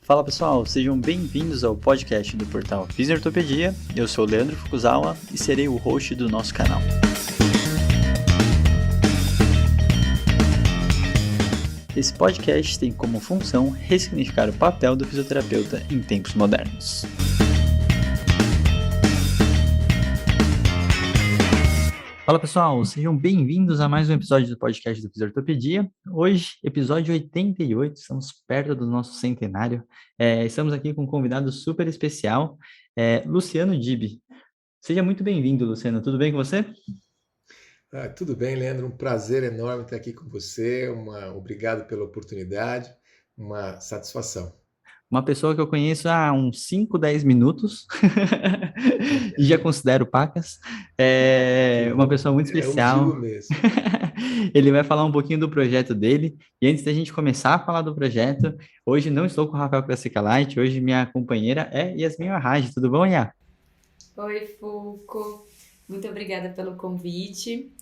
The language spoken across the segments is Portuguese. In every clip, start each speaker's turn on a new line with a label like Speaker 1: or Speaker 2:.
Speaker 1: Fala pessoal, sejam bem-vindos ao podcast do portal Fisiortopedia. Eu sou o Leandro Fukuzawa e serei o host do nosso canal. Esse podcast tem como função ressignificar o papel do fisioterapeuta em tempos modernos. Fala pessoal, sejam bem-vindos a mais um episódio do podcast do Fisiortopedia. Hoje, episódio 88, estamos perto do nosso centenário. Estamos aqui com um convidado super especial, Luciano Dib. Seja muito bem-vindo, Luciano. Tudo bem com você?
Speaker 2: Tudo bem, Leandro. Um prazer enorme estar aqui com você. Obrigado pela oportunidade. Uma satisfação.
Speaker 1: Uma pessoa que eu conheço há uns 5, 10 minutos e já considero pacas. Uma pessoa muito
Speaker 2: Eu digo
Speaker 1: especial.
Speaker 2: mesmo.
Speaker 1: Ele vai falar um pouquinho do projeto dele. E antes da gente começar a falar do projeto, hoje não estou com o Rafael Crassicalite, hoje minha companheira é Yasmin Arraj. Tudo bom, Yá?
Speaker 3: Oi, Fuco. Muito obrigada pelo convite.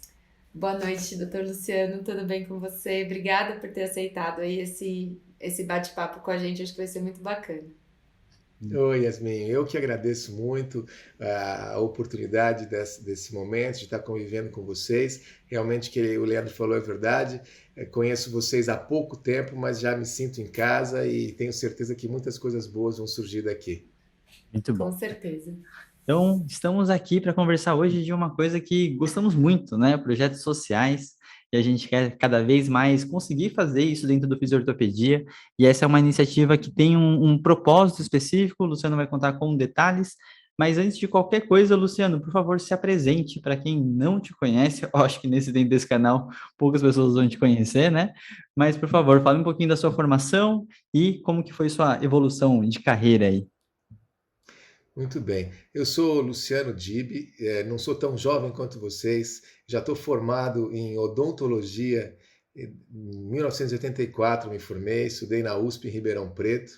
Speaker 3: Boa noite, doutor Luciano. Tudo bem com você? Obrigada por ter aceitado aí esse bate-papo com a gente. Acho que vai ser muito bacana.
Speaker 2: Oi, Yasmin. Eu que agradeço muito a oportunidade desse momento, de estar convivendo com vocês. Realmente, o que o Leandro falou é verdade. Conheço vocês há pouco tempo, mas já me sinto em casa e tenho certeza que muitas coisas boas vão surgir daqui.
Speaker 1: Muito bom.
Speaker 3: Com certeza.
Speaker 1: Então, estamos aqui para conversar hoje de uma coisa que gostamos muito, né? Projetos sociais. E a gente quer cada vez mais conseguir fazer isso dentro do Fisiortopedia. E essa é uma iniciativa que tem um propósito específico. O Luciano vai contar com detalhes. Mas antes de qualquer coisa, Luciano, por favor, se apresente para quem não te conhece. Eu acho que dentro desse canal poucas pessoas vão te conhecer, né? Mas, por favor, fale um pouquinho da sua formação e como que foi sua evolução de carreira aí.
Speaker 2: Muito bem. Eu sou Luciano Dib, não sou tão jovem quanto vocês, já estou formado em odontologia. Em 1984 me formei, estudei na USP em Ribeirão Preto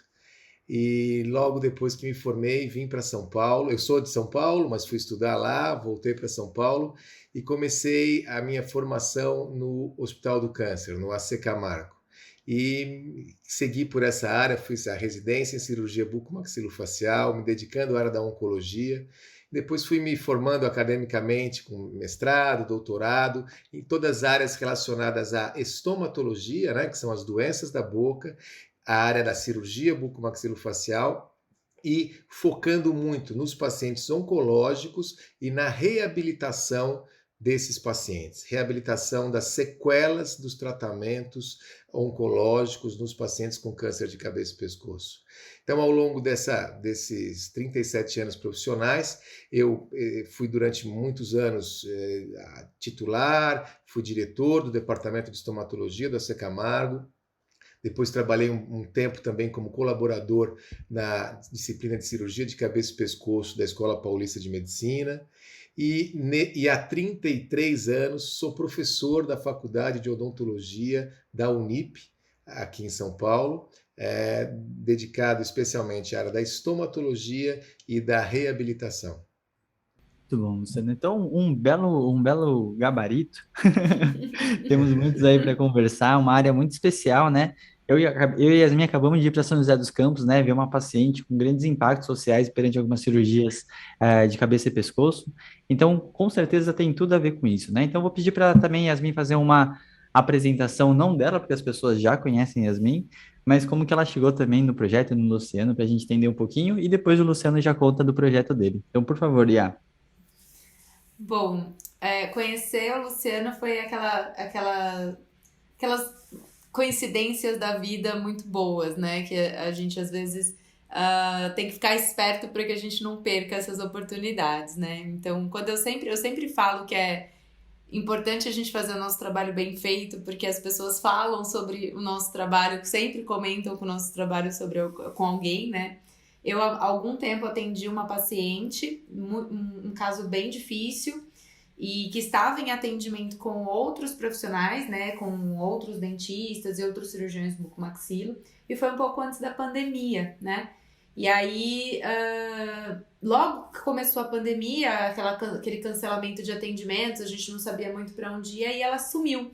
Speaker 2: e logo depois que me formei vim para São Paulo. Eu sou de São Paulo, mas fui estudar lá, voltei para São Paulo e comecei a minha formação no Hospital do Câncer, no AC Camargo. E segui por essa área, fiz a residência em cirurgia bucomaxilofacial, me dedicando à área da oncologia. Depois fui me formando academicamente com mestrado, doutorado, em todas as áreas relacionadas à estomatologia, né, que são as doenças da boca, a área da cirurgia bucomaxilofacial e focando muito nos pacientes oncológicos e na reabilitação desses pacientes, reabilitação das sequelas dos tratamentos oncológicos nos pacientes com câncer de cabeça e pescoço. Então, ao longo desses 37 anos profissionais, eu fui durante muitos anos titular, fui diretor do Departamento de Estomatologia do AC Camargo. Depois trabalhei um tempo também como colaborador na disciplina de cirurgia de cabeça e pescoço da Escola Paulista de Medicina. E há 33 anos sou professor da Faculdade de Odontologia da Unip, aqui em São Paulo, dedicado especialmente à área da estomatologia e da reabilitação.
Speaker 1: Muito bom, Luciano. Então, um belo gabarito. Temos muitos aí para conversar, uma área muito especial, né? Eu e Yasmin acabamos de ir para São José dos Campos, né? Ver uma paciente com grandes impactos sociais perante algumas cirurgias de cabeça e pescoço. Então, com certeza tem tudo a ver com isso, né? Então, vou pedir para também Yasmin fazer uma apresentação, não dela, porque as pessoas já conhecem Yasmin, mas como que ela chegou também no projeto, no Luciano, para a gente entender um pouquinho, e depois o Luciano já conta do projeto dele. Então, por favor, Yá.
Speaker 3: Bom, conhecer o Luciano foi aquelas coincidências da vida muito boas, né? Que a gente às vezes tem que ficar esperto para que a gente não perca essas oportunidades, né? Então, eu sempre falo que é importante a gente fazer o nosso trabalho bem feito, porque as pessoas falam sobre o nosso trabalho, sempre comentam com o nosso trabalho com alguém, né? Eu, há algum tempo, atendi uma paciente, um caso bem difícil, e que estava em atendimento com outros profissionais, né, com outros dentistas e outros cirurgiões bucomaxilo, e foi um pouco antes da pandemia, né? E aí, logo que começou a pandemia, aquele cancelamento de atendimentos, a gente não sabia muito para onde ia, e ela sumiu.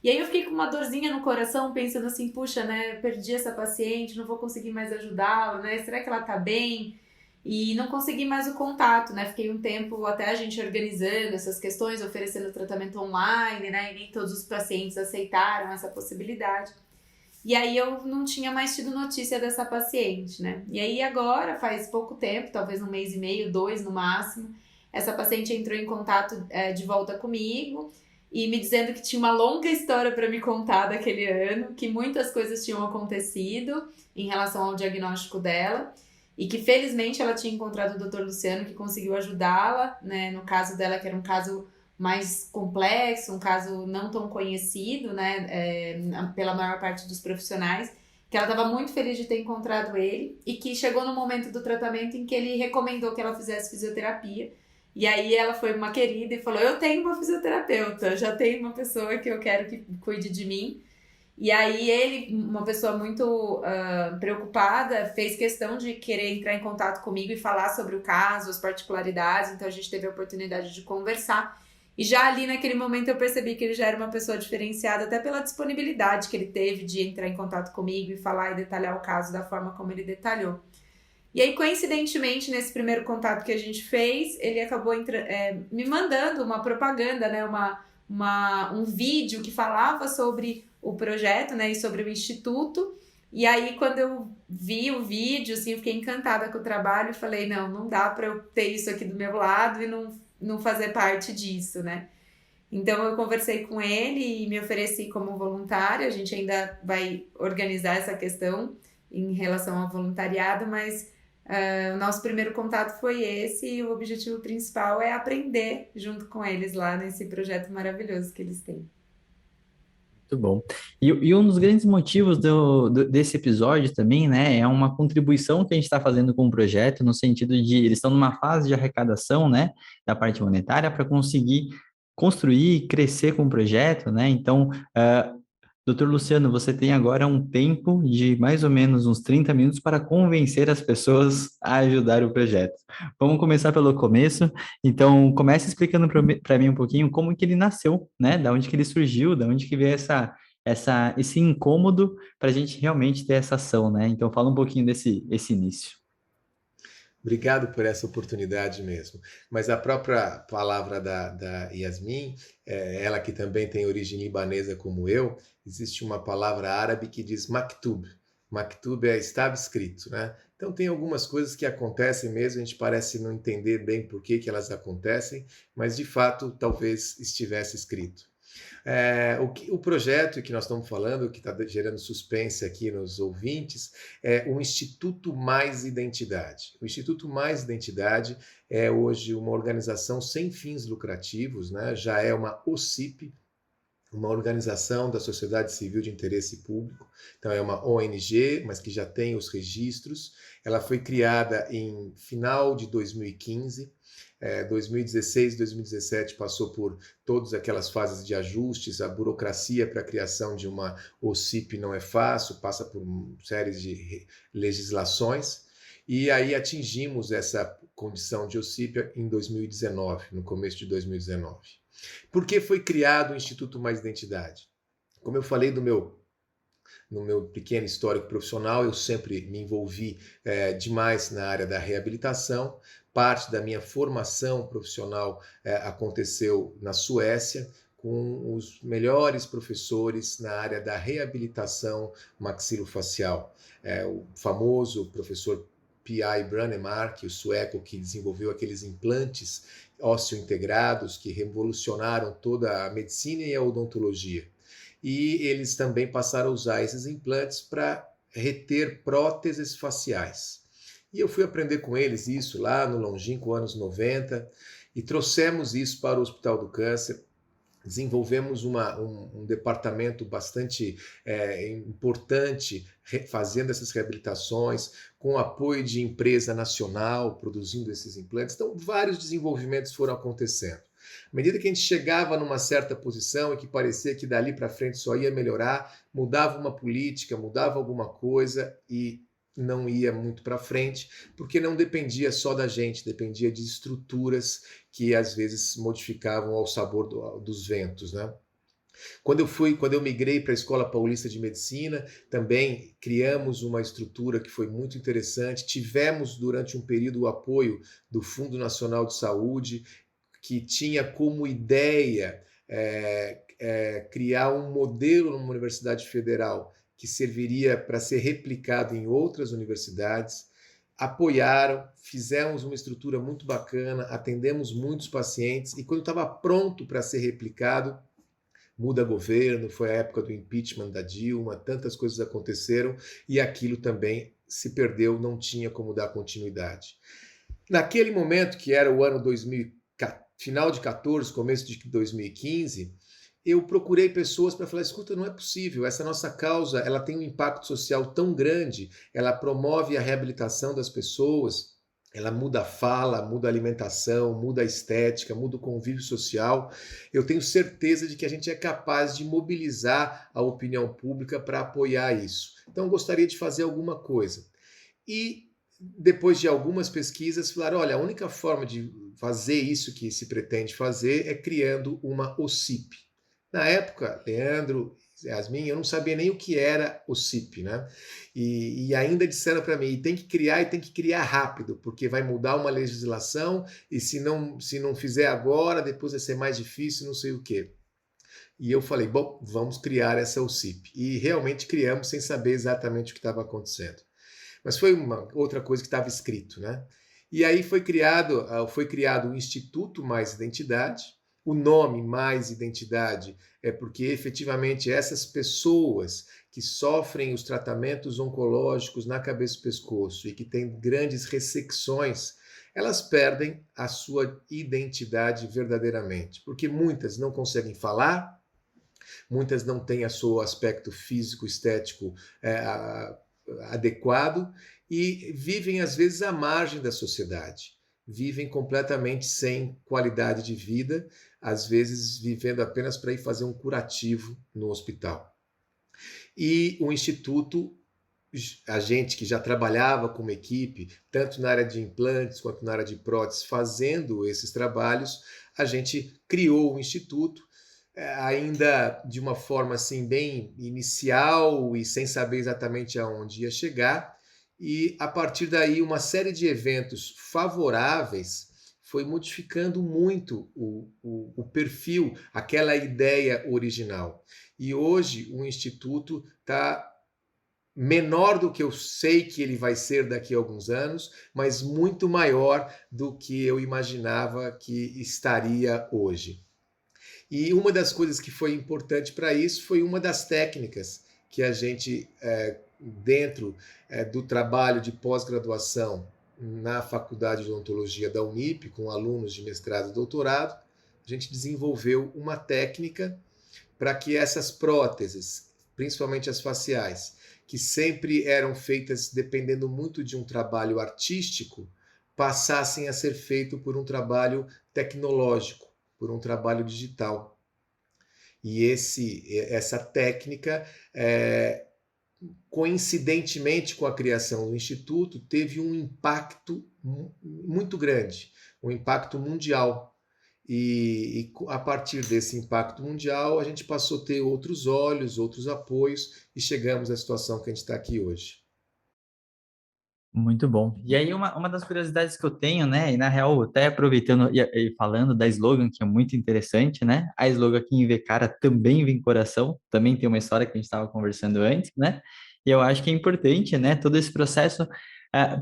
Speaker 3: E aí eu fiquei com uma dorzinha no coração, pensando assim, puxa, né, perdi essa paciente, não vou conseguir mais ajudá-la, né? Será que ela tá bem? E não consegui mais o contato, né? Fiquei um tempo até a gente organizando essas questões, oferecendo tratamento online, né? E nem todos os pacientes aceitaram essa possibilidade. E aí eu não tinha mais tido notícia dessa paciente, né? E aí agora, faz pouco tempo, talvez 1 mês e meio, 2 no máximo, essa paciente entrou em contato de volta comigo e me dizendo que tinha uma longa história para me contar daquele ano, que muitas coisas tinham acontecido em relação ao diagnóstico dela e que felizmente ela tinha encontrado o Dr. Luciano que conseguiu ajudá-la, né? No caso dela, que era um caso mais complexo, um caso não tão conhecido, né, pela maior parte dos profissionais, que ela estava muito feliz de ter encontrado ele e que chegou no momento do tratamento em que ele recomendou que ela fizesse fisioterapia. E aí ela foi uma querida e falou, eu tenho uma fisioterapeuta, já tenho uma pessoa que eu quero que cuide de mim. E aí ele, uma pessoa muito preocupada, fez questão de querer entrar em contato comigo e falar sobre o caso, as particularidades, então a gente teve a oportunidade de conversar. E já ali naquele momento eu percebi que ele já era uma pessoa diferenciada, até pela disponibilidade que ele teve de entrar em contato comigo e falar e detalhar o caso da forma como ele detalhou. E aí, coincidentemente, nesse primeiro contato que a gente fez, ele acabou me mandando uma propaganda, né, um vídeo que falava sobre o projeto, né, e sobre o Instituto. E aí, quando eu vi o vídeo, assim, eu fiquei encantada com o trabalho, falei, não dá para eu ter isso aqui do meu lado e não fazer parte disso, né? Então eu conversei com ele e me ofereci como voluntária. A gente ainda vai organizar essa questão em relação ao voluntariado, mas o nosso primeiro contato foi esse e o objetivo principal é aprender junto com eles lá nesse projeto maravilhoso que eles têm.
Speaker 1: Muito bom. E um dos grandes motivos desse episódio também, né, é uma contribuição que a gente está fazendo com o projeto, no sentido de eles estão numa fase de arrecadação, né, da parte monetária para conseguir construir e crescer com o projeto, né? Então, Doutor Luciano, você tem agora um tempo de mais ou menos uns 30 minutos para convencer as pessoas a ajudar o projeto. Vamos começar pelo começo. Então, comece explicando para mim um pouquinho como que ele nasceu, né? Da onde que ele surgiu, da onde que veio esse incômodo para a gente realmente ter essa ação, né? Então, fala um pouquinho esse início.
Speaker 2: Obrigado por essa oportunidade mesmo. Mas a própria palavra da Yasmin, ela que também tem origem libanesa como eu, existe uma palavra árabe que diz maktub. Maktub estava escrito, né? Então tem algumas coisas que acontecem mesmo, a gente parece não entender bem por que elas acontecem, mas de fato talvez estivesse escrito. O projeto que nós estamos falando, que está gerando suspense aqui nos ouvintes, é o Instituto Mais Identidade. O Instituto Mais Identidade é hoje uma organização sem fins lucrativos, né? Já é uma OCIP, uma organização da sociedade civil de interesse público, então é uma ONG, mas que já tem os registros. Ela foi criada em final de 2015, 2016, 2017 passou por todas aquelas fases de ajustes, a burocracia para a criação de uma OCIP não é fácil, passa por séries de legislações, e aí atingimos essa condição de OCIP em 2019, no começo de 2019. Por que foi criado o Instituto Mais Identidade? Como eu falei no meu pequeno histórico profissional, eu sempre me envolvi demais na área da reabilitação. Parte da minha formação profissional aconteceu na Suécia, com os melhores professores na área da reabilitação maxilofacial. O famoso professor P.I. Brannemark, o sueco que desenvolveu aqueles implantes ósseo-integrados que revolucionaram toda a medicina e a odontologia. E eles também passaram a usar esses implantes para reter próteses faciais. E eu fui aprender com eles isso lá no longínquo anos 90 e trouxemos isso para o Hospital do Câncer. Desenvolvemos um departamento bastante importante fazendo essas reabilitações, com apoio de empresa nacional, produzindo esses implantes. Então, vários desenvolvimentos foram acontecendo. À medida que a gente chegava numa certa posição e que parecia que dali para frente só ia melhorar, mudava uma política, mudava alguma coisa e não ia muito para frente, porque não dependia só da gente, dependia de estruturas que às vezes modificavam ao sabor dos ventos, né? Quando eu migrei para a Escola Paulista de Medicina, também criamos uma estrutura que foi muito interessante. Tivemos, durante um período, o apoio do Fundo Nacional de Saúde, que tinha como ideia criar um modelo numa universidade federal que serviria para ser replicado em outras universidades. Apoiaram, fizemos uma estrutura muito bacana, atendemos muitos pacientes, e quando estava pronto para ser replicado, muda governo, foi a época do impeachment da Dilma, tantas coisas aconteceram e aquilo também se perdeu, não tinha como dar continuidade. Naquele momento, que era o ano 2000, final de 14, começo de 2015, eu procurei pessoas para falar, escuta, não é possível, essa nossa causa ela tem um impacto social tão grande, ela promove a reabilitação das pessoas, ela muda a fala, muda a alimentação, muda a estética, muda o convívio social. Eu tenho certeza de que a gente é capaz de mobilizar a opinião pública para apoiar isso. Então, eu gostaria de fazer alguma coisa. E, depois de algumas pesquisas, falaram, olha, a única forma de fazer isso que se pretende fazer é criando uma OCIP. Na época, Leandro, Yasmin, eu não sabia nem o que era o CIP, né? E ainda disseram para mim, tem que criar rápido, porque vai mudar uma legislação e se não fizer agora, depois vai ser mais difícil, não sei o quê. E eu falei, bom, vamos criar essa OCIP. E realmente criamos sem saber exatamente o que estava acontecendo. Mas foi uma outra coisa que estava escrito, né? E aí foi criado o Instituto Mais Identidade. O nome Mais Identidade é porque efetivamente essas pessoas que sofrem os tratamentos oncológicos na cabeça e pescoço e que têm grandes ressecções, elas perdem a sua identidade verdadeiramente, porque muitas não conseguem falar, muitas não têm o seu aspecto físico, estético adequado e vivem às vezes à margem da sociedade, vivem completamente sem qualidade de vida, às vezes vivendo apenas para ir fazer um curativo no hospital. E o Instituto, a gente que já trabalhava como equipe, tanto na área de implantes quanto na área de próteses, fazendo esses trabalhos, a gente criou o Instituto, ainda de uma forma assim bem inicial e sem saber exatamente aonde ia chegar, e a partir daí uma série de eventos favoráveis foi modificando muito o perfil, aquela ideia original. E hoje o Instituto está menor do que eu sei que ele vai ser daqui a alguns anos, mas muito maior do que eu imaginava que estaria hoje. E uma das coisas que foi importante para isso foi uma das técnicas que a gente, dentro do trabalho de pós-graduação na Faculdade de Odontologia da Unip, com alunos de mestrado e doutorado, a gente desenvolveu uma técnica para que essas próteses, principalmente as faciais, que sempre eram feitas dependendo muito de um trabalho artístico, passassem a ser feito por um trabalho tecnológico, por um trabalho digital. E essa técnica, coincidentemente com a criação do Instituto, teve um impacto muito grande, um impacto mundial. E a partir desse impacto mundial, a gente passou a ter outros olhos, outros apoios, e chegamos à situação que a gente está aqui hoje.
Speaker 1: Muito bom. E aí, uma das curiosidades que eu tenho, né, e na real, até aproveitando e falando da slogan, que é muito interessante, né, a slogan Quem Vê Cara também vem coração, também tem uma história que a gente estava conversando antes, né, e eu acho que é importante, né, todo esse processo,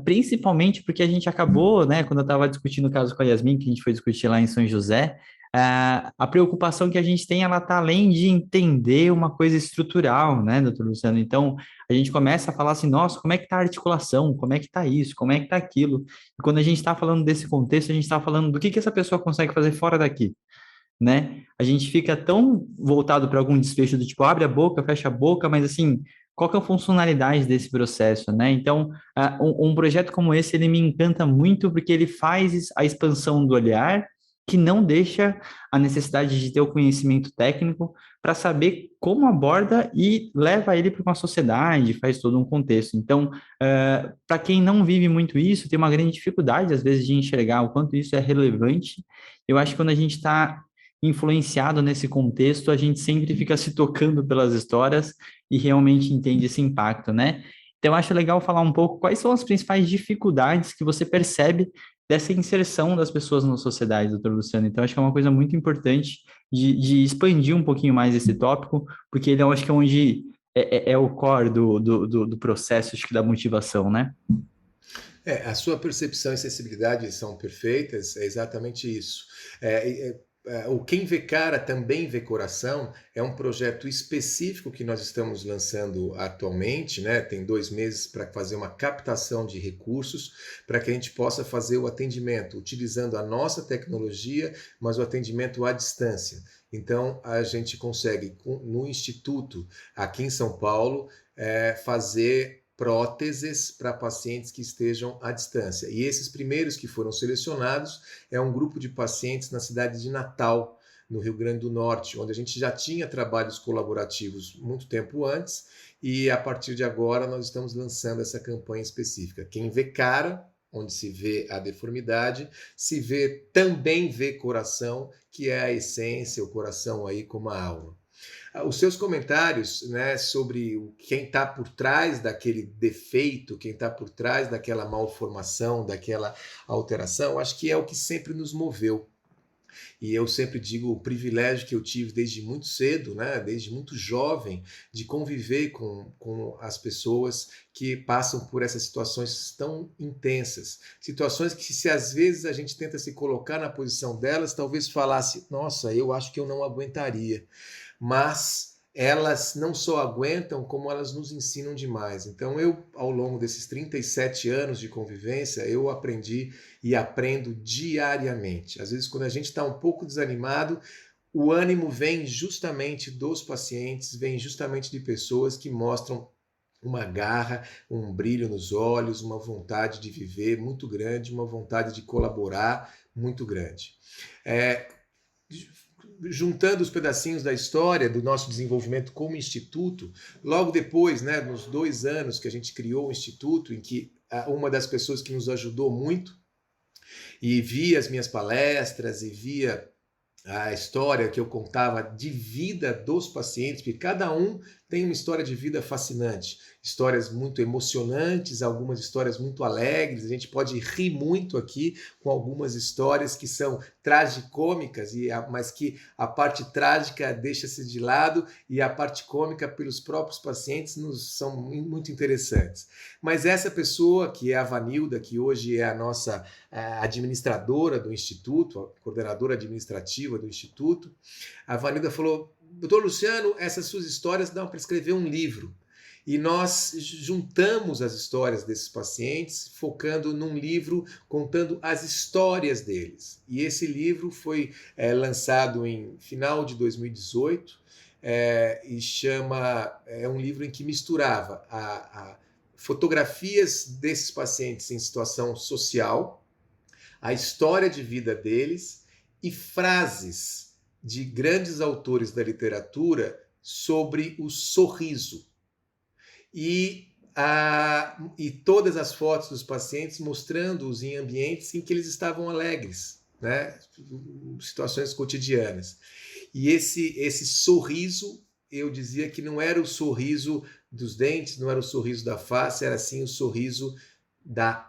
Speaker 1: principalmente porque a gente acabou, né, quando eu estava discutindo o caso com a Yasmin, que a gente foi discutir lá em São José, a preocupação que a gente tem, ela está além de entender uma coisa estrutural, né, doutor Luciano? Então, a gente começa a falar assim, nossa, como é que está a articulação? Como é que está isso? Como é que está aquilo? E quando a gente está falando desse contexto, a gente está falando do que essa pessoa consegue fazer fora daqui, né? A gente fica tão voltado para algum desfecho do tipo, abre a boca, fecha a boca, mas assim, qual que é a funcionalidade desse processo, né? Então, um projeto como esse, ele me encanta muito porque ele faz a expansão do olhar, que não deixa a necessidade de ter o conhecimento técnico para saber como aborda e leva ele para uma sociedade, faz todo um contexto. Então, para quem não vive muito isso, tem uma grande dificuldade, às vezes, de enxergar o quanto isso é relevante. Eu acho que quando a gente está influenciado nesse contexto, a gente sempre fica se tocando pelas histórias e realmente entende esse impacto, né? Então, eu acho legal falar um pouco quais são as principais dificuldades que você percebe dessa inserção das pessoas na sociedade, doutor Luciano. Então, acho que é uma coisa muito importante de expandir um pouquinho mais esse tópico, porque ele eu acho que é onde é o core do processo, acho que da motivação, né?
Speaker 2: A sua percepção e sensibilidade são perfeitas, é exatamente isso. É, o Quem Vê Cara Também Vê Coração é um projeto específico que nós estamos lançando atualmente, né? Tem 2 meses para fazer uma captação de recursos para que a gente possa fazer o atendimento utilizando a nossa tecnologia, mas o atendimento à distância. Então, a gente consegue, no Instituto, aqui em São Paulo, fazer próteses para pacientes que estejam à distância. E esses primeiros que foram selecionados é um grupo de pacientes na cidade de Natal, no Rio Grande do Norte, onde a gente já tinha trabalhos colaborativos muito tempo antes, e a partir de agora nós estamos lançando essa campanha específica. Quem vê cara, onde se vê a deformidade, se vê também vê coração, que é a essência, o coração aí como a alma. Os seus comentários, né, sobre quem está por trás daquele defeito, quem está por trás daquela malformação, daquela alteração, acho que é o que sempre nos moveu. E eu sempre digo o privilégio que eu tive desde muito cedo, né, desde muito jovem, de conviver com as pessoas que passam por essas situações tão intensas. Situações que, se às vezes a gente tenta se colocar na posição delas, talvez falasse, nossa, eu acho que eu não aguentaria. Mas elas não só aguentam, como elas nos ensinam demais. Então eu, ao longo desses 37 anos de convivência, eu aprendi e aprendo diariamente. Às vezes, quando a gente está um pouco desanimado, o ânimo vem justamente dos pacientes, vem justamente de pessoas que mostram uma garra, um brilho nos olhos, uma vontade de viver muito grande, uma vontade de colaborar muito grande. Juntando os pedacinhos da história do nosso desenvolvimento como instituto, logo depois, né, nos 2 anos que a gente criou o instituto, em que uma das pessoas que nos ajudou muito e via as minhas palestras e via a história que eu contava de vida dos pacientes, porque cada um tem uma história de vida fascinante, histórias muito emocionantes, algumas histórias muito alegres, a gente pode rir muito aqui com algumas histórias que são tragicômicas, mas que a parte trágica deixa-se de lado e a parte cômica pelos próprios pacientes são muito interessantes. Mas essa pessoa, que é a Vanilda, que hoje é a nossa administradora do Instituto, a coordenadora administrativa do Instituto, a Vanilda falou, doutor Luciano, essas suas histórias dão para escrever um livro. E nós juntamos as histórias desses pacientes, focando num livro contando as histórias deles. E esse livro foi lançado em final de 2018 e é um livro em que misturava fotografias desses pacientes em situação social, a história de vida deles e frases de grandes autores da literatura sobre o sorriso. E todas as fotos dos pacientes mostrando-os em ambientes em que eles estavam alegres, né? Situações cotidianas. E esse sorriso, eu dizia que não era o sorriso dos dentes, não era o sorriso da face, era sim o sorriso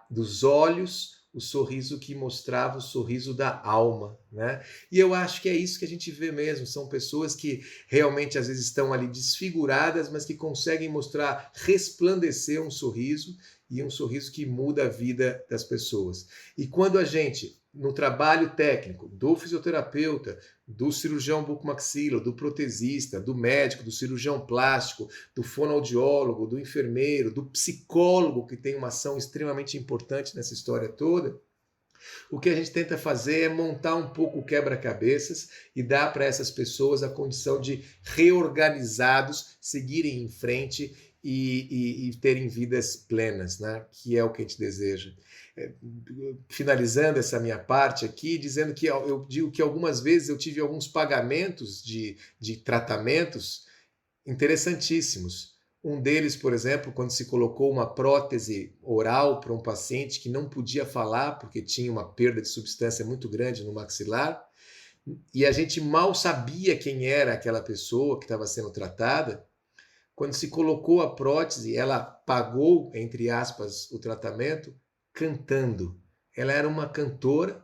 Speaker 2: dos olhos, o sorriso que mostrava o sorriso da alma, né? E eu acho que é isso que a gente vê mesmo, são pessoas que realmente às vezes estão ali desfiguradas, mas que conseguem mostrar, resplandecer um sorriso, e um sorriso que muda a vida das pessoas. E quando a gente, no trabalho técnico do fisioterapeuta, do cirurgião bucomaxilo, do protesista, do médico, do cirurgião plástico, do fonoaudiólogo, do enfermeiro, do psicólogo, que tem uma ação extremamente importante nessa história toda, o que a gente tenta fazer é montar um pouco o quebra-cabeças e dar para essas pessoas a condição de reorganizados, seguirem em frente e terem vidas plenas, né? Que é o que a gente deseja. Finalizando essa minha parte aqui, dizendo que eu digo que algumas vezes eu tive alguns pagamentos de tratamentos interessantíssimos. Um deles, por exemplo, quando se colocou uma prótese oral para um paciente que não podia falar porque tinha uma perda de substância muito grande no maxilar, e a gente mal sabia quem era aquela pessoa que estava sendo tratada. Quando se colocou a prótese, ela pagou, entre aspas, o tratamento cantando. Ela era uma cantora,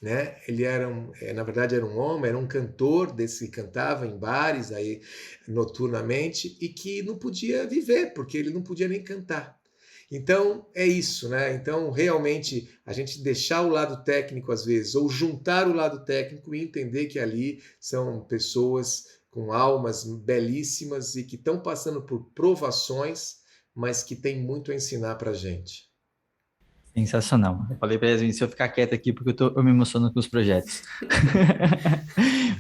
Speaker 2: né? Ele era na verdade era um homem, era um cantor desse que cantava em bares aí noturnamente e que não podia viver porque ele não podia nem cantar. Então é isso, né? Então realmente a gente deixar o lado técnico às vezes ou juntar o lado técnico e entender que ali são pessoas com almas belíssimas e que estão passando por provações, mas que tem muito a ensinar para a gente.
Speaker 1: Sensacional. Eu falei para Yasmin, se eu ficar quieto aqui, porque eu me emociono com os projetos.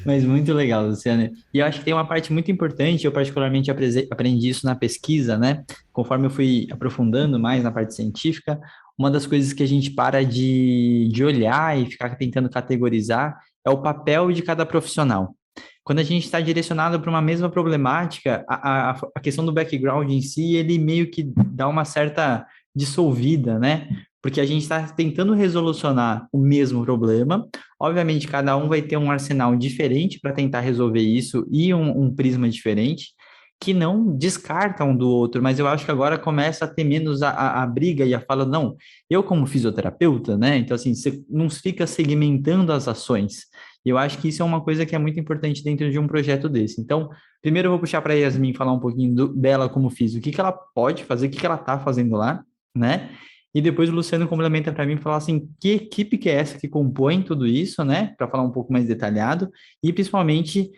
Speaker 1: Mas muito legal, Luciana. E eu acho que tem uma parte muito importante, eu particularmente aprendi isso na pesquisa, né? Conforme eu fui aprofundando mais na parte científica, uma das coisas que a gente para de olhar e ficar tentando categorizar é o papel de cada profissional. Quando a gente está direcionado para uma mesma problemática, a questão do background em si, ele meio que dá uma certa dissolvida, né? Porque a gente está tentando resolucionar o mesmo problema. Obviamente, cada um vai ter um arsenal diferente para tentar resolver isso e um prisma diferente, que não descarta um do outro, mas eu acho que agora começa a ter menos a briga e a fala, não, eu como fisioterapeuta, né? Então, assim, você não fica segmentando as ações. E eu acho que isso é uma coisa que é muito importante dentro de um projeto desse. Então, primeiro eu vou puxar para a Yasmin falar um pouquinho dela como físico, o que que ela pode fazer, o que que ela está fazendo lá, né? E depois o Luciano complementa para mim e fala assim, que equipe que é essa que compõe tudo isso, né? Para falar um pouco mais detalhado e principalmente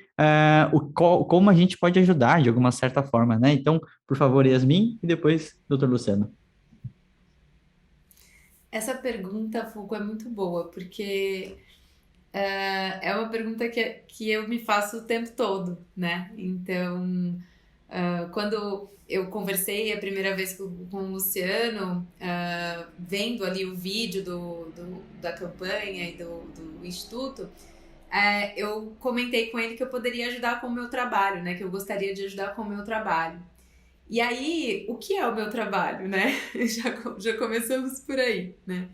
Speaker 1: como a gente pode ajudar de alguma certa forma, né? Então, por favor, Yasmin e depois Dr. Luciano.
Speaker 3: Essa pergunta, Foucault, é muito boa, porque é uma pergunta que eu me faço o tempo todo, né? Então, quando eu conversei a primeira vez com o Luciano, vendo ali o vídeo da campanha e do Instituto, eu comentei com ele que eu poderia ajudar com o meu trabalho, né? Que eu gostaria de ajudar com o meu trabalho. E aí, o que é o meu trabalho, né? Já começamos por aí, né?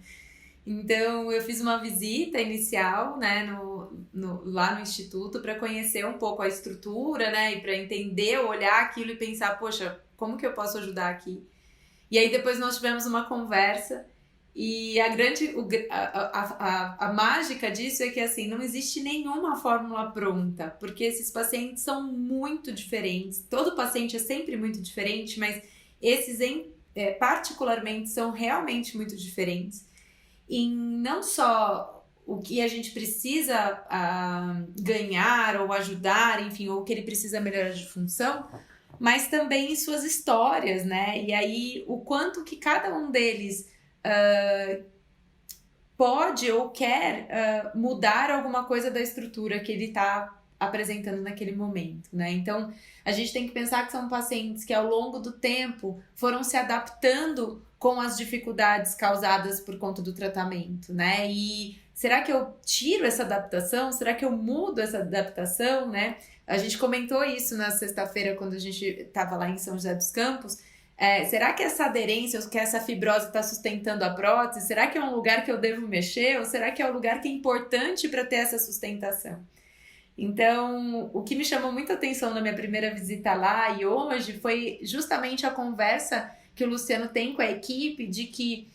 Speaker 3: Então, eu fiz uma visita inicial, né, lá no Instituto para conhecer um pouco a estrutura, né, e para entender, olhar aquilo e pensar, poxa, como que eu posso ajudar aqui? E aí depois nós tivemos uma conversa e a mágica disso é que, assim, não existe nenhuma fórmula pronta, porque esses pacientes são muito diferentes. Todo paciente é sempre muito diferente, mas esses particularmente são realmente muito diferentes em não só o que a gente precisa ganhar ou ajudar, enfim, ou o que ele precisa melhorar de função, mas também em suas histórias, né? E aí o quanto que cada um deles pode ou quer mudar alguma coisa da estrutura que ele está apresentando naquele momento, né? Então, a gente tem que pensar que são pacientes que ao longo do tempo foram se adaptando com as dificuldades causadas por conta do tratamento, né? E será que eu tiro essa adaptação? Será que eu mudo essa adaptação, né? A gente comentou isso na sexta-feira quando a gente estava lá em São José dos Campos. Será que essa aderência, ou que essa fibrose está sustentando a prótese? Será que é um lugar que eu devo mexer? Ou será que é um lugar que é importante para ter essa sustentação? Então, o que me chamou muita atenção na minha primeira visita lá e hoje foi justamente a conversa que o Luciano tem com a equipe de que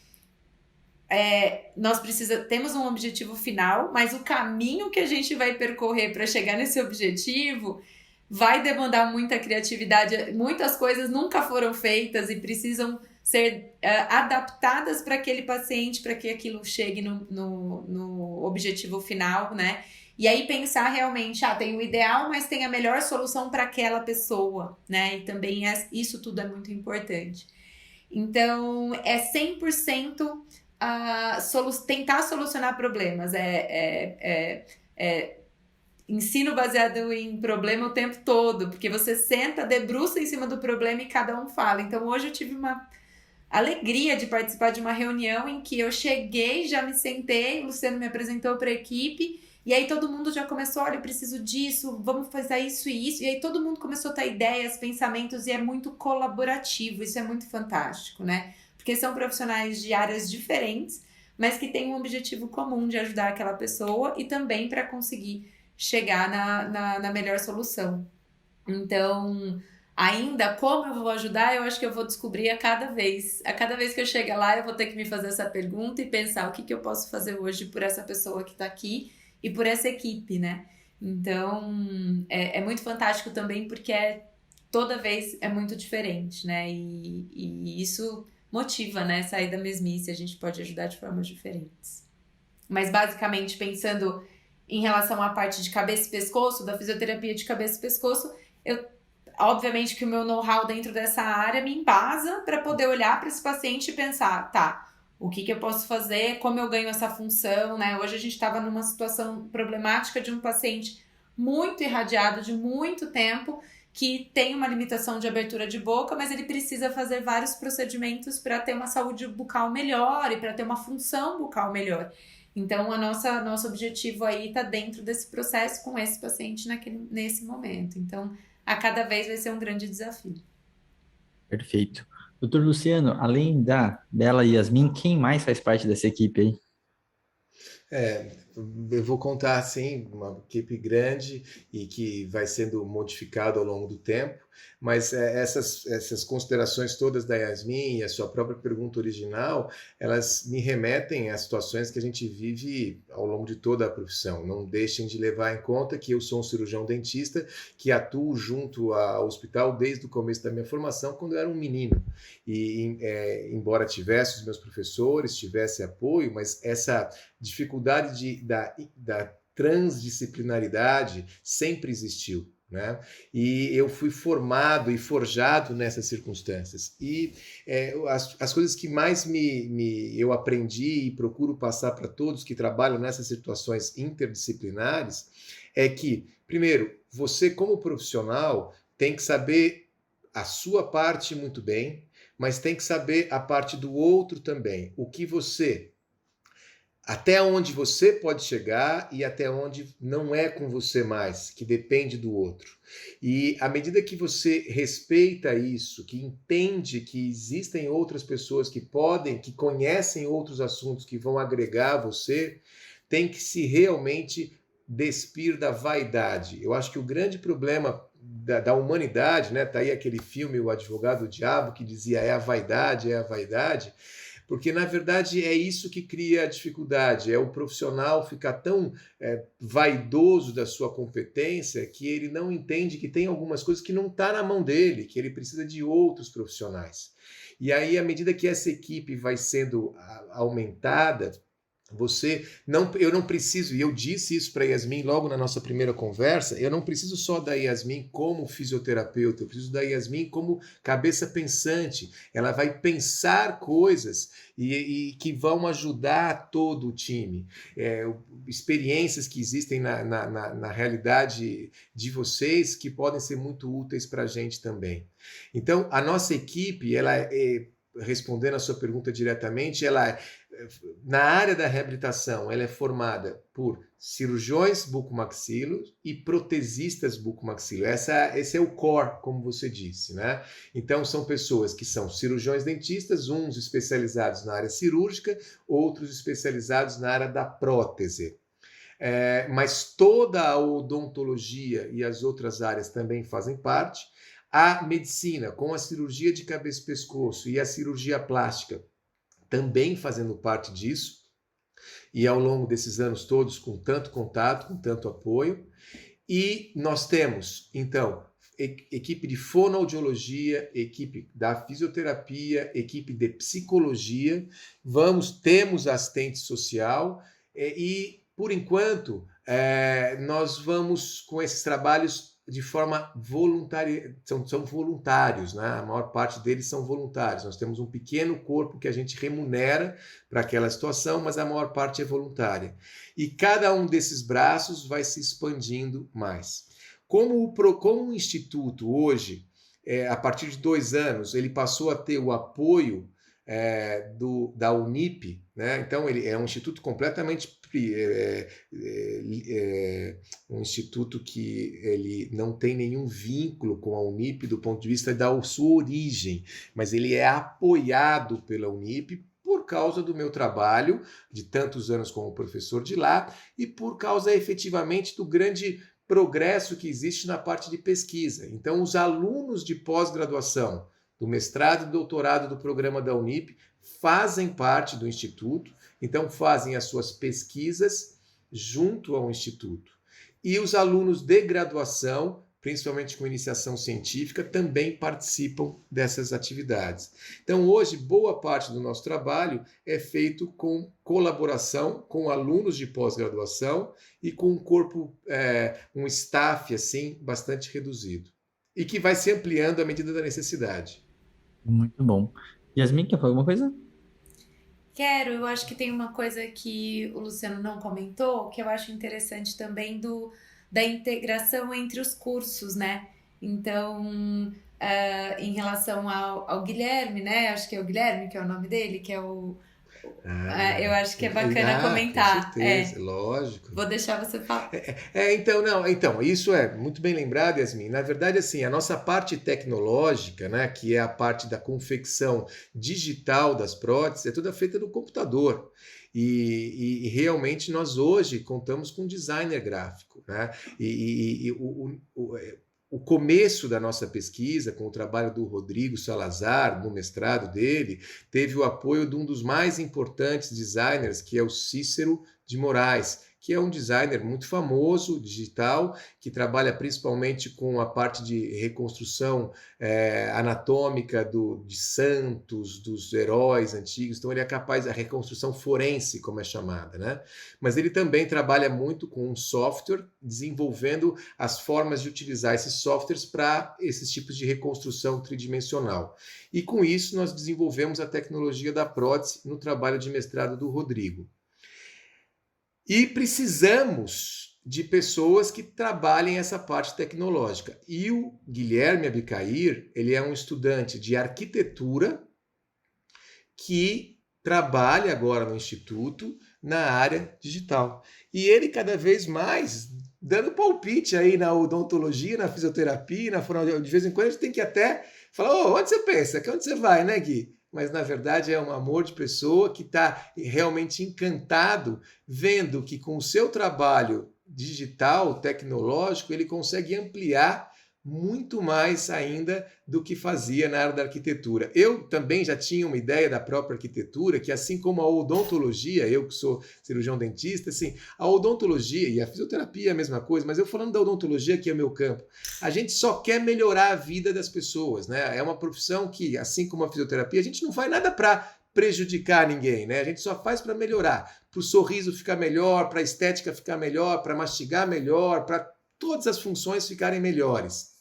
Speaker 3: nós temos um objetivo final, mas o caminho que a gente vai percorrer para chegar nesse objetivo vai demandar muita criatividade. Muitas coisas nunca foram feitas e precisam ser adaptadas para aquele paciente, para que aquilo chegue no objetivo final, né? E aí pensar realmente, tem o ideal, mas tem a melhor solução para aquela pessoa, né? E também isso tudo é muito importante. Então, é 100% tentar solucionar problemas. Ensino baseado em problema o tempo todo, porque você senta, debruça em cima do problema e cada um fala. Então, hoje eu tive uma alegria de participar de uma reunião em que eu cheguei, já me sentei, o Luciano me apresentou para a equipe, e aí todo mundo já começou, olha, eu preciso disso, vamos fazer isso e isso, e aí todo mundo começou a ter ideias, pensamentos, e é muito colaborativo, isso é muito fantástico, né? Porque são profissionais de áreas diferentes, mas que tem um objetivo comum de ajudar aquela pessoa e também para conseguir chegar na melhor solução. Então, ainda como eu vou ajudar, eu acho que eu vou descobrir a cada vez. A cada vez que eu chegar lá, eu vou ter que me fazer essa pergunta e pensar o que que eu posso fazer hoje por essa pessoa que está aqui e por essa equipe, né? Então, é muito fantástico também porque toda vez é muito diferente, né? E isso motiva, né? Sair da mesmice, a gente pode ajudar de formas diferentes. Mas basicamente, pensando em relação à parte de cabeça e pescoço, da fisioterapia de cabeça e pescoço, obviamente que o meu know-how dentro dessa área me embasa para poder olhar para esse paciente e pensar, tá, o que que eu posso fazer, como eu ganho essa função, né? Hoje a gente estava numa situação problemática de um paciente muito irradiado de muito tempo, que tem uma limitação de abertura de boca, mas ele precisa fazer vários procedimentos para ter uma saúde bucal melhor e para ter uma função bucal melhor. Então, nosso objetivo aí está dentro desse processo com esse paciente nesse momento. Então, a cada vez vai ser um grande desafio.
Speaker 1: Perfeito. Doutor Luciano, além da Bela e Yasmin, quem mais faz parte dessa equipe aí?
Speaker 2: Eu vou contar assim, uma equipe grande e que vai sendo modificada ao longo do tempo, mas essas considerações todas da Yasmin e a sua própria pergunta original, elas me remetem a situações que a gente vive ao longo de toda a profissão. Não deixem de levar em conta que eu sou um cirurgião dentista que atuo junto ao hospital desde o começo da minha formação, quando eu era um menino. E embora tivesse os meus professores, tivesse apoio, mas essa dificuldade da transdisciplinaridade sempre existiu, né? E eu fui formado e forjado nessas circunstâncias. E as coisas que mais eu aprendi e procuro passar para todos que trabalham nessas situações interdisciplinares é que, primeiro, você como profissional tem que saber a sua parte muito bem, mas tem que saber a parte do outro também. Até onde você pode chegar e até onde não é com você mais, que depende do outro. E à medida que você respeita isso, que entende que existem outras pessoas que conhecem outros assuntos que vão agregar a você, tem que se realmente despir da vaidade. Eu acho que o grande problema da humanidade, né? Tá aí aquele filme O Advogado do Diabo que dizia é a vaidade, porque na verdade é isso que cria a dificuldade, é o profissional ficar tão vaidoso da sua competência que ele não entende que tem algumas coisas que não está na mão dele, que ele precisa de outros profissionais. E aí, à medida que essa equipe vai sendo aumentada, eu não preciso, e eu disse isso para a Yasmin logo na nossa primeira conversa, eu não preciso só da Yasmin como fisioterapeuta, eu preciso da Yasmin como cabeça pensante. Ela vai pensar coisas e que vão ajudar todo o time. Experiências que existem na realidade de vocês que podem ser muito úteis para a gente também. Então, a nossa equipe, respondendo a sua pergunta diretamente, na área da reabilitação, ela é formada por cirurgiões bucomaxilos e protesistas bucomaxilo. Esse é o core, como você disse, né? Então, são pessoas que são cirurgiões dentistas, uns especializados na área cirúrgica, outros especializados na área da prótese. Mas toda a odontologia e as outras áreas também fazem parte. A medicina, com a cirurgia de cabeça e pescoço e a cirurgia plástica, também fazendo parte disso, e ao longo desses anos todos, com tanto contato, com tanto apoio. E nós temos, então, equipe de fonoaudiologia, equipe da fisioterapia, equipe de psicologia, temos assistente social, e, por enquanto, nós vamos com esses trabalhos de forma voluntária, são voluntários, né? A maior parte deles são voluntários. Nós temos um pequeno corpo que a gente remunera para aquela situação, mas a maior parte é voluntária. E cada um desses braços vai se expandindo mais. Como o Instituto hoje, a partir de 2 anos, ele passou a ter o apoio da Unip, né? Então ele é um instituto completamente um instituto que ele não tem nenhum vínculo com a Unip do ponto de vista da sua origem, mas ele é apoiado pela Unip por causa do meu trabalho de tantos anos como professor de lá e por causa efetivamente do grande progresso que existe na parte de pesquisa. Então, os alunos de pós-graduação, do mestrado e doutorado do programa da Unip, fazem parte do Instituto, então fazem as suas pesquisas junto ao Instituto. E os alunos de graduação, principalmente com iniciação científica, também participam dessas atividades. Então, hoje, boa parte do nosso trabalho é feito com colaboração com alunos de pós-graduação e com um corpo, um staff assim, bastante reduzido. E que vai se ampliando à medida da necessidade.
Speaker 1: Muito bom. Yasmin, quer falar alguma coisa?
Speaker 3: Quero, eu acho que tem uma coisa que o Luciano não comentou, que eu acho interessante também da integração entre os cursos, né? Então, em relação ao Guilherme, né? Acho que é o Guilherme que é o nome dele, que é eu acho que é bacana comentar.
Speaker 2: Com certeza, lógico.
Speaker 3: Vou deixar você falar.
Speaker 2: Então, isso é muito bem lembrado, Yasmin. Na verdade, assim, a nossa parte tecnológica, né, que é a parte da confecção digital das próteses, é toda feita no computador. E realmente nós hoje contamos com um designer gráfico, né? O começo da nossa pesquisa, com o trabalho do Rodrigo Salazar, no mestrado dele, teve o apoio de um dos mais importantes designers, que é o Cícero de Moraes, que é um designer muito famoso, digital, que trabalha principalmente com a parte de reconstrução anatômica de santos, dos heróis antigos. Então, ele é capaz da reconstrução forense, como é chamada, né? Mas ele também trabalha muito com um software, desenvolvendo as formas de utilizar esses softwares para esses tipos de reconstrução tridimensional. E com isso, nós desenvolvemos a tecnologia da prótese no trabalho de mestrado do Rodrigo. E precisamos de pessoas que trabalhem essa parte tecnológica. E o Guilherme Abicair, ele é um estudante de arquitetura que trabalha agora no Instituto na área digital. E ele cada vez mais dando palpite aí na odontologia, na fisioterapia, na fonoaudiologia. De vez em quando a gente tem que até falar, onde você pensa? Onde você vai, né, Gui? Mas, na verdade, é um amor de pessoa que está realmente encantado, vendo que com o seu trabalho digital, tecnológico, ele consegue ampliar muito mais ainda do que fazia na área da arquitetura. Eu também já tinha uma ideia da própria arquitetura, que assim como a odontologia, eu que sou cirurgião dentista, assim, a odontologia e a fisioterapia é a mesma coisa, mas eu falando da odontologia, que é o meu campo, a gente só quer melhorar a vida das pessoas, né? É uma profissão que, assim como a fisioterapia, a gente não faz nada para prejudicar ninguém, né? A gente só faz para melhorar, para o sorriso ficar melhor, para a estética ficar melhor, para mastigar melhor, para todas as funções ficarem melhores.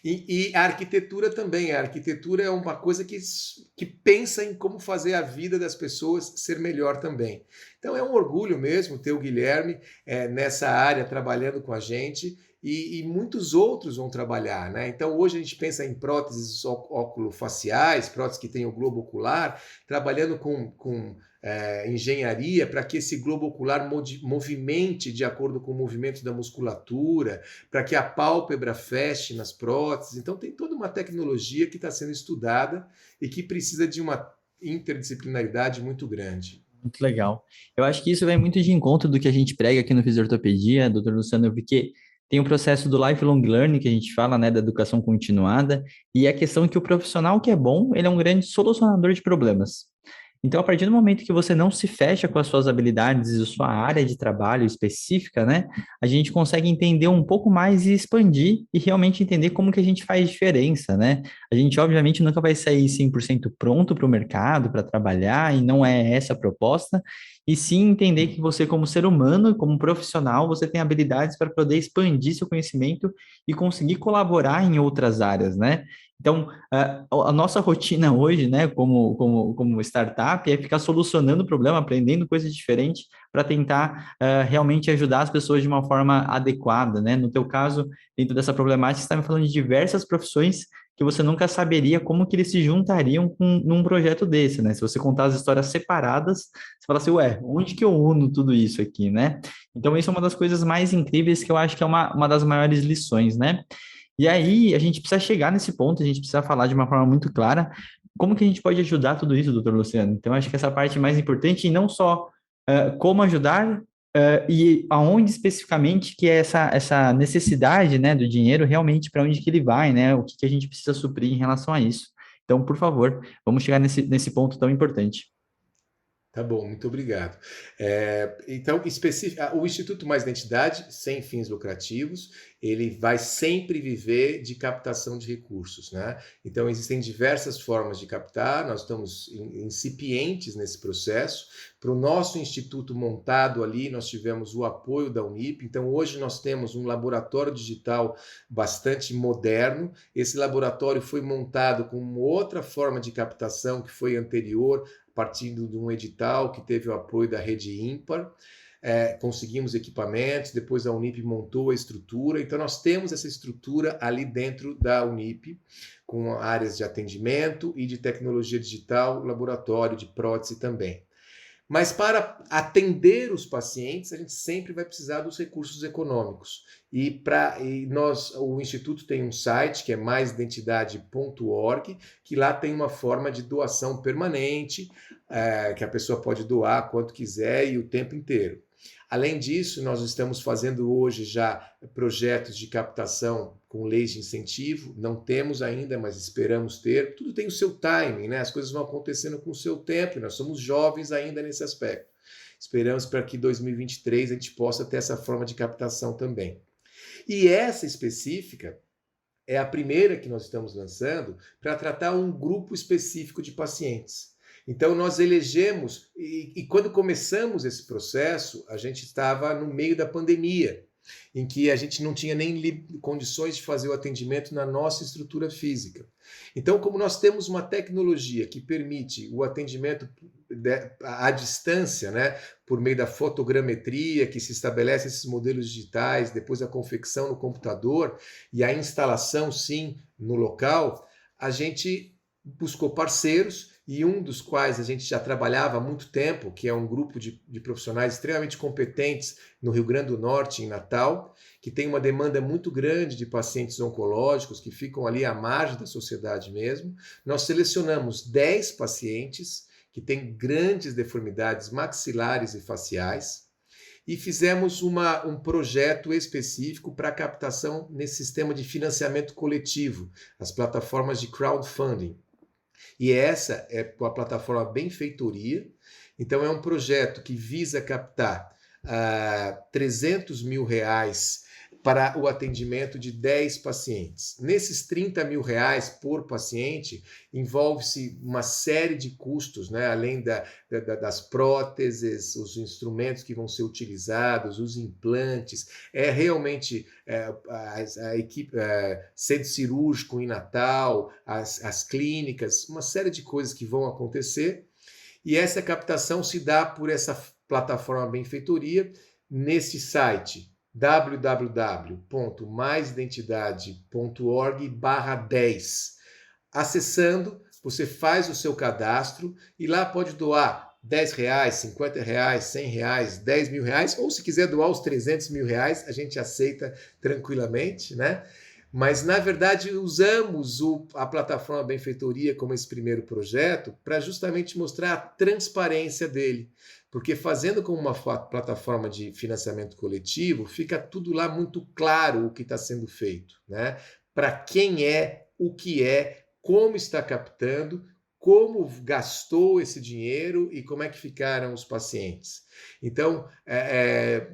Speaker 2: E a arquitetura também. A arquitetura é uma coisa que pensa em como fazer a vida das pessoas ser melhor também. Então é um orgulho mesmo ter o Guilherme nessa área trabalhando com a gente e muitos outros vão trabalhar, né? Então hoje a gente pensa em próteses óculofaciais, próteses que têm o globo ocular, trabalhando com engenharia para que esse globo ocular movimente de acordo com o movimento da musculatura, para que a pálpebra feche nas próteses. Então tem toda uma tecnologia que está sendo estudada e que precisa de uma interdisciplinaridade muito grande.
Speaker 1: Muito legal. Eu acho que isso vai muito de encontro do que a gente prega aqui no Fisiortopedia, doutor Luciano, porque tem o processo do lifelong learning, que a gente fala, né, da educação continuada, e a questão que o profissional que é bom, ele é um grande solucionador de problemas. Então, a partir do momento que você não se fecha com as suas habilidades e sua área de trabalho específica, né, a gente consegue entender um pouco mais e expandir e realmente entender como que a gente faz diferença, né? A gente, obviamente, nunca vai sair 100% pronto para o mercado, para trabalhar, e não é essa a proposta, e sim entender que você, como ser humano, como profissional, você tem habilidades para poder expandir seu conhecimento e conseguir colaborar em outras áreas, né? Então, a nossa rotina hoje, né, como startup, é ficar solucionando o problema, aprendendo coisas diferentes para tentar realmente ajudar as pessoas de uma forma adequada, né? No teu caso, dentro dessa problemática, você está me falando de diversas profissões que você nunca saberia como que eles se juntariam num projeto desse, né? Se você contar as histórias separadas, você fala assim, ué, onde que eu uno tudo isso aqui, né? Então, isso é uma das coisas mais incríveis que eu acho que é uma das maiores lições, né? E aí, a gente precisa chegar nesse ponto, a gente precisa falar de uma forma muito clara como que a gente pode ajudar tudo isso, doutor Luciano? Então, acho que essa parte é mais importante, e não só como ajudar, e aonde especificamente que é essa necessidade, né, do dinheiro, realmente para onde que ele vai, né? O que que a gente precisa suprir em relação a isso. Então, por favor, vamos chegar nesse ponto tão importante.
Speaker 2: Tá bom, muito obrigado. Então, o Instituto Mais Identidade, sem fins lucrativos, ele vai sempre viver de captação de recursos, né? Então, existem diversas formas de captar, nós estamos incipientes nesse processo. Para o nosso instituto montado ali, nós tivemos o apoio da Unip, então hoje nós temos um laboratório digital bastante moderno. Esse laboratório foi montado com uma outra forma de captação que foi anterior, partindo de um edital que teve o apoio da Rede Ímpar. Conseguimos equipamentos, depois a Unip montou a estrutura, então nós temos essa estrutura ali dentro da Unip, com áreas de atendimento e de tecnologia digital, laboratório de prótese também. Mas para atender os pacientes, a gente sempre vai precisar dos recursos econômicos. O Instituto tem um site que é maisidentidade.org, que lá tem uma forma de doação permanente, que a pessoa pode doar quanto quiser e o tempo inteiro. Além disso, nós estamos fazendo hoje já projetos de captação com leis de incentivo. Não temos ainda, mas esperamos ter. Tudo tem o seu timing, né? As coisas vão acontecendo com o seu tempo, e nós somos jovens ainda nesse aspecto. Esperamos para que em 2023 a gente possa ter essa forma de captação também. E essa específica é a primeira que nós estamos lançando para tratar um grupo específico de pacientes. Então, nós elegemos, e quando começamos esse processo, a gente estava no meio da pandemia, em que a gente não tinha nem condições de fazer o atendimento na nossa estrutura física. Então, como nós temos uma tecnologia que permite o atendimento à distância, né, por meio da fotogrametria, que se estabelece esses modelos digitais, depois a confecção no computador e a instalação, sim, no local, a gente buscou parceiros, e um dos quais a gente já trabalhava há muito tempo, que é um grupo de profissionais extremamente competentes no Rio Grande do Norte, em Natal, que tem uma demanda muito grande de pacientes oncológicos que ficam ali à margem da sociedade mesmo. Nós selecionamos 10 pacientes que têm grandes deformidades maxilares e faciais, e fizemos um projeto específico para captação nesse sistema de financiamento coletivo, as plataformas de crowdfunding. E essa é a plataforma Benfeitoria. Então, é um projeto que visa captar 300 mil reais para o atendimento de 10 pacientes. Nesses 30 mil reais por paciente, envolve-se uma série de custos, né? Além das próteses, os instrumentos que vão ser utilizados, os implantes, realmente a equipe, centro cirúrgico em Natal, as clínicas, uma série de coisas que vão acontecer. E essa captação se dá por essa plataforma Benfeitoria, nesse site www.maisidentidade.org/10. Acessando, você faz o seu cadastro e lá pode doar R$10, R$50, R$100, 10 mil reais, ou se quiser doar os 300 mil reais, a gente aceita tranquilamente, né? Mas, na verdade, usamos a plataforma Benfeitoria como esse primeiro projeto para justamente mostrar a transparência dele. Porque fazendo como uma plataforma de financiamento coletivo, fica tudo lá muito claro o que está sendo feito, né? Para quem é, o que é, como está captando, como gastou esse dinheiro e como é que ficaram os pacientes. Então,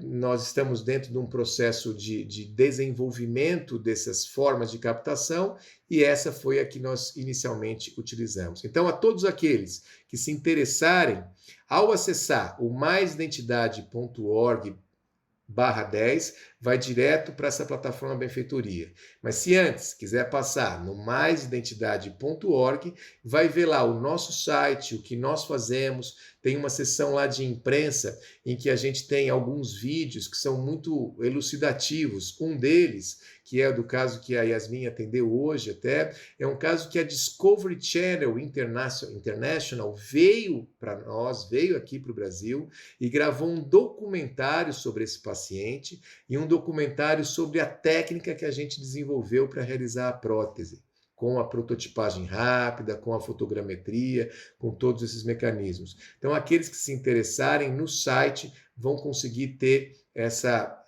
Speaker 2: nós estamos dentro de um processo de desenvolvimento dessas formas de captação, e essa foi a que nós inicialmente utilizamos. Então, a todos aqueles que se interessarem, ao acessar o maisidentidade.org/10, vai direto para essa plataforma Benfeitoria. Mas se antes quiser passar no maisidentidade.org, vai ver lá o nosso site, o que nós fazemos. Tem uma seção lá de imprensa em que a gente tem alguns vídeos que são muito elucidativos. Um deles, que é do caso que a Yasmin atendeu hoje até, é um caso que a Discovery Channel International veio para nós, veio aqui para o Brasil e gravou um documentário sobre esse paciente e um documentário sobre a técnica que a gente desenvolveu para realizar a prótese. com a prototipagem rápida, com a fotogrametria, com todos esses mecanismos. Então, aqueles que se interessarem no site vão conseguir ter essa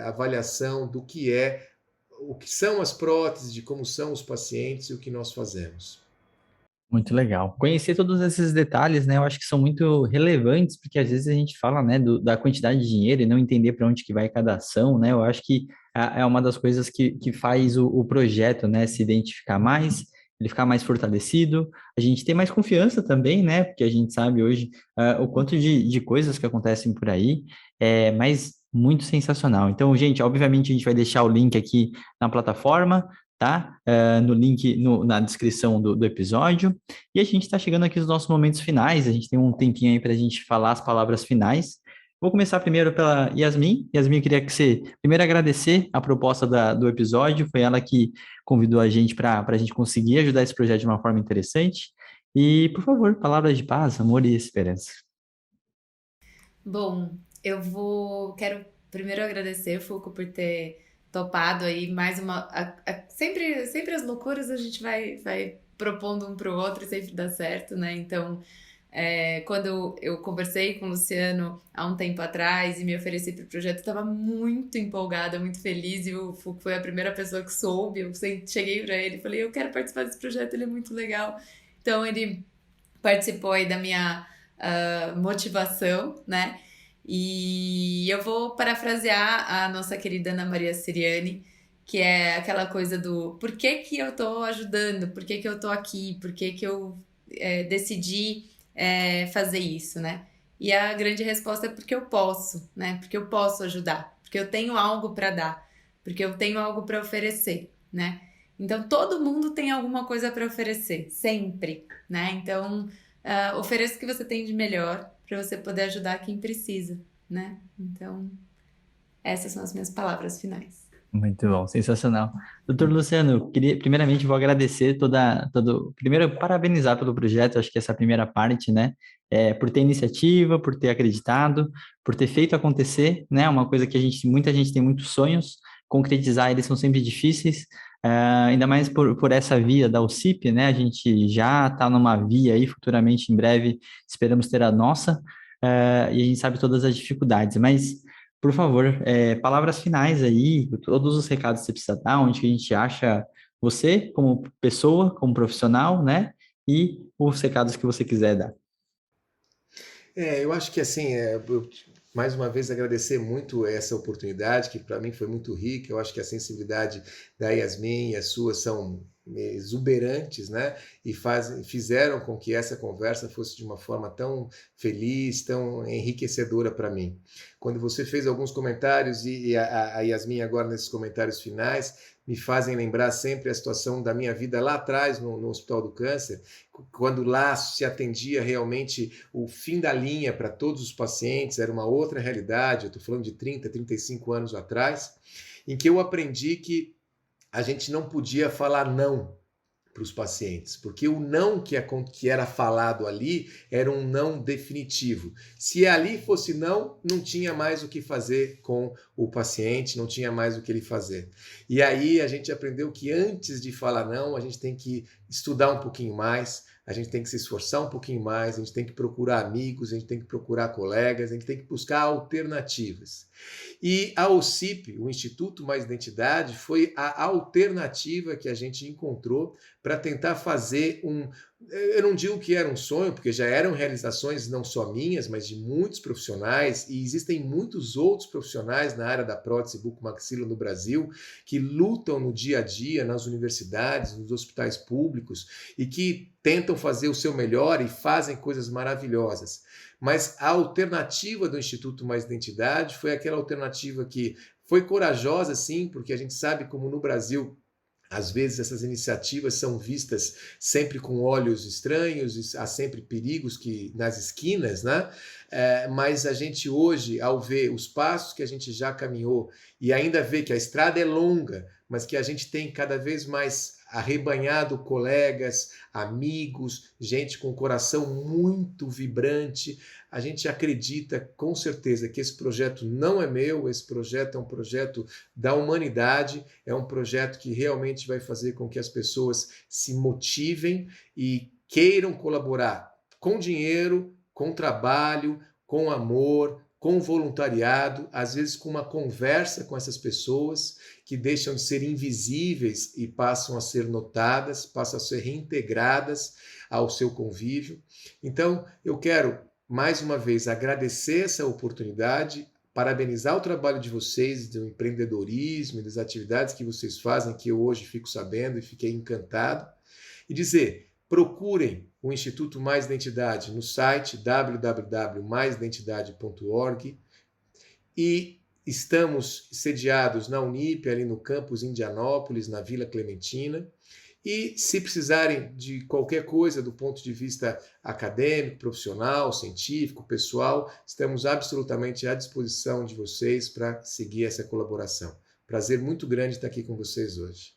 Speaker 2: avaliação do que o que são as próteses, de como são os pacientes e o que nós fazemos.
Speaker 1: Muito legal. Conhecer todos esses detalhes, né? Eu acho que são muito relevantes, porque às vezes a gente fala, né, da quantidade de dinheiro e não entender para onde que vai cada ação, né? Eu acho que é uma das coisas que faz o projeto, né, se identificar mais, ele ficar mais fortalecido, a gente ter mais confiança também, né? Porque a gente sabe hoje o quanto de coisas que acontecem por aí, mas muito sensacional. Então, gente, obviamente a gente vai deixar o link aqui na plataforma, tá? No link, na descrição do episódio. E a gente está chegando aqui nos nossos momentos finais. A gente tem um tempinho aí para a gente falar as palavras finais. Vou começar primeiro pela Yasmin. Yasmin, eu queria que você primeiro agradecer a proposta do episódio. Foi ela que convidou a gente para a gente conseguir ajudar esse projeto de uma forma interessante. E, por favor, palavras de paz, amor e esperança.
Speaker 3: Bom, quero primeiro agradecer, Foucault, por ter topado aí mais uma. Sempre as loucuras a gente vai propondo um pro outro e sempre dá certo, né? Então, quando eu conversei com o Luciano há um tempo atrás e me ofereci para o projeto, eu estava muito empolgada, muito feliz, e o Foucault foi a primeira pessoa que soube. Eu cheguei para ele e falei: eu quero participar desse projeto, ele é muito legal. Então, ele participou aí da minha motivação, né? E eu vou parafrasear a nossa querida Ana Maria Siriani, que é aquela coisa do por que que eu tô ajudando, por que que eu tô aqui, por que que eu decidi fazer isso, né? E a grande resposta é porque eu posso, né? Porque eu posso ajudar, porque eu tenho algo para dar, porque eu tenho algo para oferecer, né? Então todo mundo tem alguma coisa para oferecer, sempre, né? Então ofereça o que você tem de melhor para você poder ajudar quem precisa, né? Então, essas são as minhas palavras finais.
Speaker 1: Muito bom, sensacional. Doutor Luciano, eu queria, primeiramente, vou agradecer primeiro, parabenizar pelo projeto, acho que essa primeira parte, né, por ter iniciativa, por ter acreditado, por ter feito acontecer, né, uma coisa que muita gente tem muitos sonhos, concretizar eles são sempre difíceis, ainda mais por essa via da UCIP, né, a gente já está numa via aí, futuramente, em breve, esperamos ter a nossa, e a gente sabe todas as dificuldades, mas por favor, palavras finais aí, todos os recados que você precisa dar, onde que a gente acha você como pessoa, como profissional, né? E os recados que você quiser dar.
Speaker 2: Eu acho que assim, mais uma vez agradecer muito essa oportunidade, que para mim foi muito rica. Eu acho que a sensibilidade da Yasmin e a sua são exuberantes, né? E fizeram com que essa conversa fosse de uma forma tão feliz, tão enriquecedora para mim. Quando você fez alguns comentários, e a Yasmin agora nesses comentários finais, me fazem lembrar sempre a situação da minha vida lá atrás, no Hospital do Câncer, quando lá se atendia realmente o fim da linha para todos os pacientes, era uma outra realidade, eu estou falando de 30, 35 anos atrás, em que eu aprendi que a gente não podia falar não para os pacientes, porque o não que era falado ali era um não definitivo. Se ali fosse não, não tinha mais o que fazer com o paciente, não tinha mais o que ele fazer. E aí a gente aprendeu que antes de falar não, a gente tem que estudar um pouquinho mais, a gente tem que se esforçar um pouquinho mais, a gente tem que procurar amigos, a gente tem que procurar colegas, a gente tem que buscar alternativas. E a OCIP, o Instituto Mais Identidade, foi a alternativa que a gente encontrou para tentar fazer eu não digo que era um sonho, porque já eram realizações não só minhas, mas de muitos profissionais, e existem muitos outros profissionais na área da prótese bucomaxilo no Brasil que lutam no dia a dia nas universidades, nos hospitais públicos e que tentam fazer o seu melhor e fazem coisas maravilhosas. Mas a alternativa do Instituto Mais Identidade foi aquela alternativa que foi corajosa, sim, porque a gente sabe como no Brasil às vezes essas iniciativas são vistas sempre com olhos estranhos, há sempre perigos nas esquinas, né? Mas a gente hoje, ao ver os passos que a gente já caminhou e ainda vê que a estrada é longa, mas que a gente tem cada vez mais arrebanhado colegas, amigos, gente com coração muito vibrante. A gente acredita com certeza que esse projeto não é meu, esse projeto é um projeto da humanidade, é um projeto que realmente vai fazer com que as pessoas se motivem e queiram colaborar com dinheiro, com trabalho, com amor, com voluntariado, às vezes com uma conversa com essas pessoas que deixam de ser invisíveis e passam a ser notadas, passam a ser reintegradas ao seu convívio. Então, eu quero, mais uma vez, agradecer essa oportunidade, parabenizar o trabalho de vocês, do empreendedorismo e das atividades que vocês fazem, que eu hoje fico sabendo e fiquei encantado, e dizer: procurem o Instituto Mais Identidade no site www.maisidentidade.org e estamos sediados na Unip, ali no campus Indianópolis, na Vila Clementina. E se precisarem de qualquer coisa do ponto de vista acadêmico, profissional, científico, pessoal, estamos absolutamente à disposição de vocês para seguir essa colaboração. Prazer muito grande estar aqui com vocês hoje.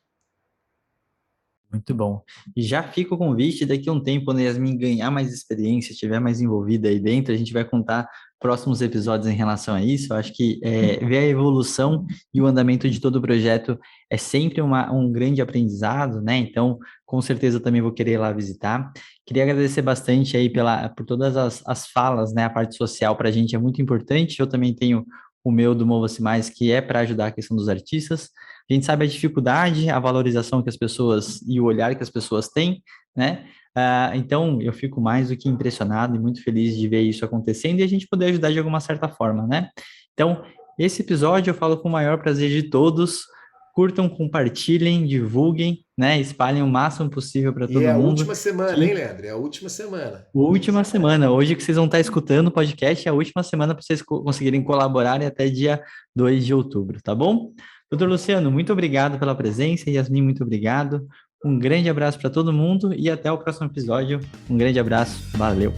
Speaker 1: Muito bom. E já fica o convite, daqui a um tempo, quando a Yasmin ganhar mais experiência, estiver mais envolvida aí dentro, a gente vai contar próximos episódios em relação a isso. Eu acho que ver a evolução e o andamento de todo o projeto é sempre um grande aprendizado, né? Então, com certeza eu também vou querer ir lá visitar. Queria agradecer bastante aí por todas as falas, né? A parte social para a gente é muito importante. Eu também tenho o meu do Mova-se Mais, que é para ajudar a questão dos artistas. A gente sabe a dificuldade, a valorização que as pessoas e o olhar que as pessoas têm, né? Então, eu fico mais do que impressionado e muito feliz de ver isso acontecendo e a gente poder ajudar de alguma certa forma, né? Então, esse episódio eu falo com o maior prazer de todos. Curtam, compartilhem, divulguem, né? Espalhem o máximo possível para todo
Speaker 2: E é a
Speaker 1: mundo.
Speaker 2: última semana, hein, Leandro? É a última semana.
Speaker 1: Última semana. Hoje que vocês vão estar escutando o podcast, é a última semana para vocês conseguirem colaborar e até dia 2 de outubro, tá bom? Doutor Luciano, muito obrigado pela presença. Yasmin, muito obrigado. Um grande abraço para todo mundo e até o próximo episódio. Um grande abraço. Valeu.